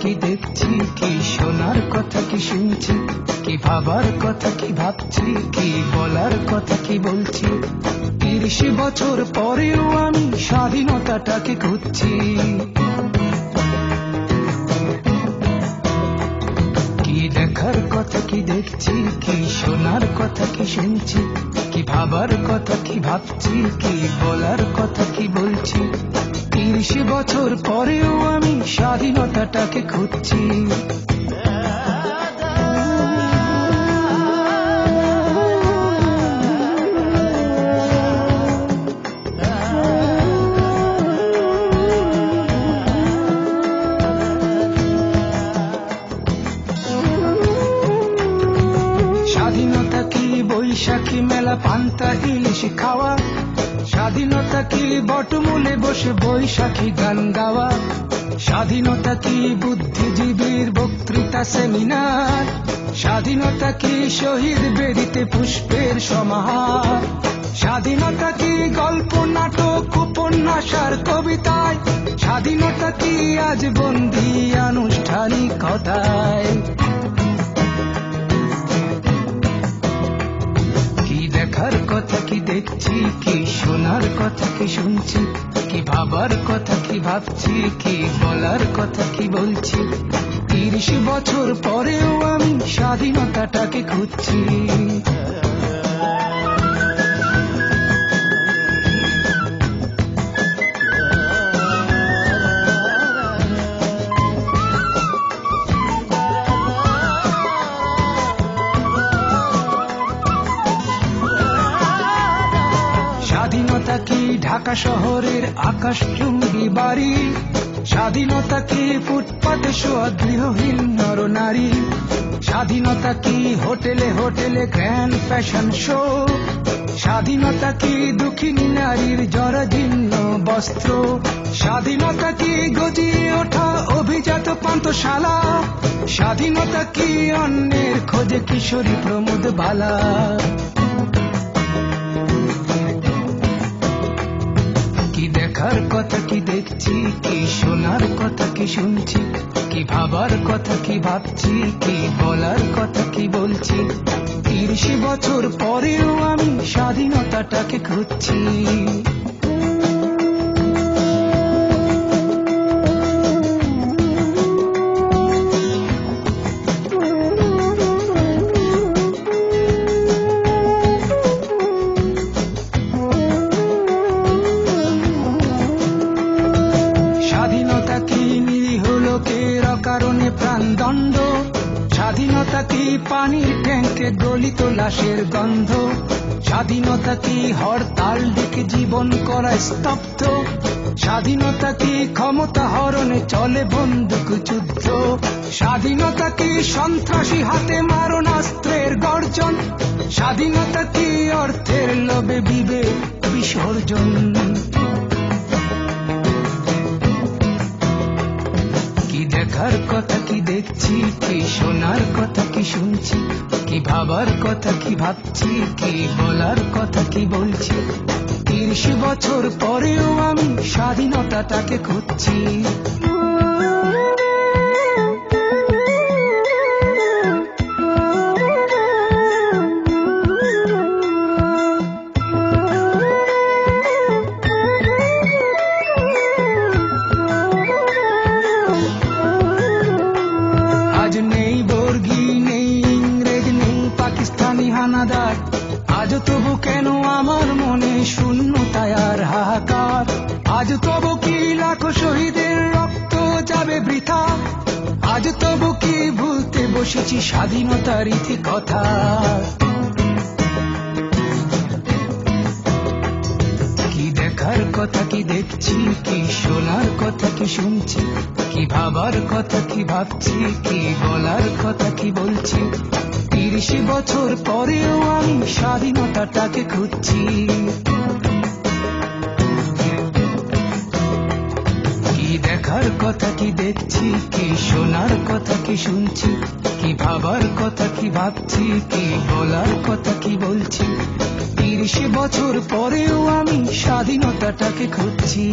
কি দেখছি, কি শোনার কথা কি শুনছি, কি ভাবার কথা কি ভাবছি, কি বলার কথা কি বলছি। 30 বছর পরেও আমি স্বাধীনতাটাকে খুঁজছি। কি দেখার কথা কি দেখছি, কি শোনার কথা কি শুনছি, কি ভাবার কথা কি ভাবছি, কি বলার কথা কি বলছি। 30 বছর পরেও আমি স্বাধীনতাটাকে খুঁজছি। স্বাধীনতা কি বৈশাখী মেলা পান্তা ইলিশ খাওয়া, স্বাধীনতা কি বটমূলে বসে বৈশাখী গান গাওয়া, স্বাধীনতা কি বুদ্ধিজীবীর বক্তৃতা সেমিনার, স্বাধীনতা কি শহীদ বেদিতে পুষ্পের সমাহার, স্বাধীনতা কি গল্প নাটক উপন্যাস আর কবিতায়, স্বাধীনতা কি আজ বন্দী আনুষ্ঠানিকতায়। দেখার কথা কি দেখছি, কি শোনার কথা কি শুনছি, কি ভাবার কথা কি ভাবছি, কি বলার কথা কি বলছি। 30 বছর পরেও আমি স্বাধীনতাটাকে খুঁজছি। স্বাধীনতা কি ঢাকা শহরের আকাশচুম্বী বাড়ি, স্বাধীনতা কি ফুটপাতে শোয়া গৃহহীন নরনারী, স্বাধীনতা কি হোটেলে হোটেলে গ্র্যান্ড ফ্যাশন শো, স্বাধীনতা কি দুঃখিনী নারীর জরাজীর্ণ বস্ত্র, স্বাধীনতা কি গজিয়ে ওঠা অভিজাত পান্থশালা, স্বাধীনতা কি অন্যের খোঁজে কিশোরী প্রমোদ বালা। কি দেখার কথা কি দেখছি, কি শোনার কথা কি শুনছি, কি ভাবার কথা কি ভাবছি, কি বলার কথা কি বলছি। 30 বছর পরেও আমি স্বাধীনতাটাকে খুঁজছি। স্বাধীনতা কি নিরীহ লোকের অকারণে প্রাণদণ্ড, স্বাধীনতা কি পানির ট্যাঙ্কে গলিত লাশের গন্ধ, স্বাধীনতা কি হরতাল ডেকে জীবন করা স্তব্ধ, স্বাধীনতা কি ক্ষমতা হরণে চলে বন্দুক যুদ্ধ, স্বাধীনতা কি সন্ত্রাসী হাতে মারণাস্ত্রের গর্জন, স্বাধীনতা কি অর্থের লোভে বিবেক বিসর্জন। দেখার কথা কি দেখছি, কি শোনার কথা কি শুনছি, কি ভাবার কথা কি ভাবছি, কি বলার কথা কি বলছি। 30 বছর পরেও আমি স্বাধীনতাটাকে খুঁজছি। হানাদার আজ তবু কেন আমার মনে শূন্যতায় আর হাহাকার, আজ তবু কি লাখো শহীদের রক্ত যাবে বৃথা, আজ তবু কি ভুলতে বসেছি স্বাধীনতার ইতি কথা। কি দেখার কথা কি দেখছি, কি শোনার কথা কি শুনছি, কি ভাবার কথা কি ভাবছি, কি বলার কথা কি বলছি। 30 বছর পরেও আমি স্বাধীনতাটাকে খুঁজছি। কি দেখার কথা কি দেখছি, কি শোনার কথা কি শুনছি, কি ভাবার কথা কি ভাবছি, কি বলার কথা কি বলছি। 30 বছর পরেও আমি স্বাধীনতাটাকে খুঁজছি।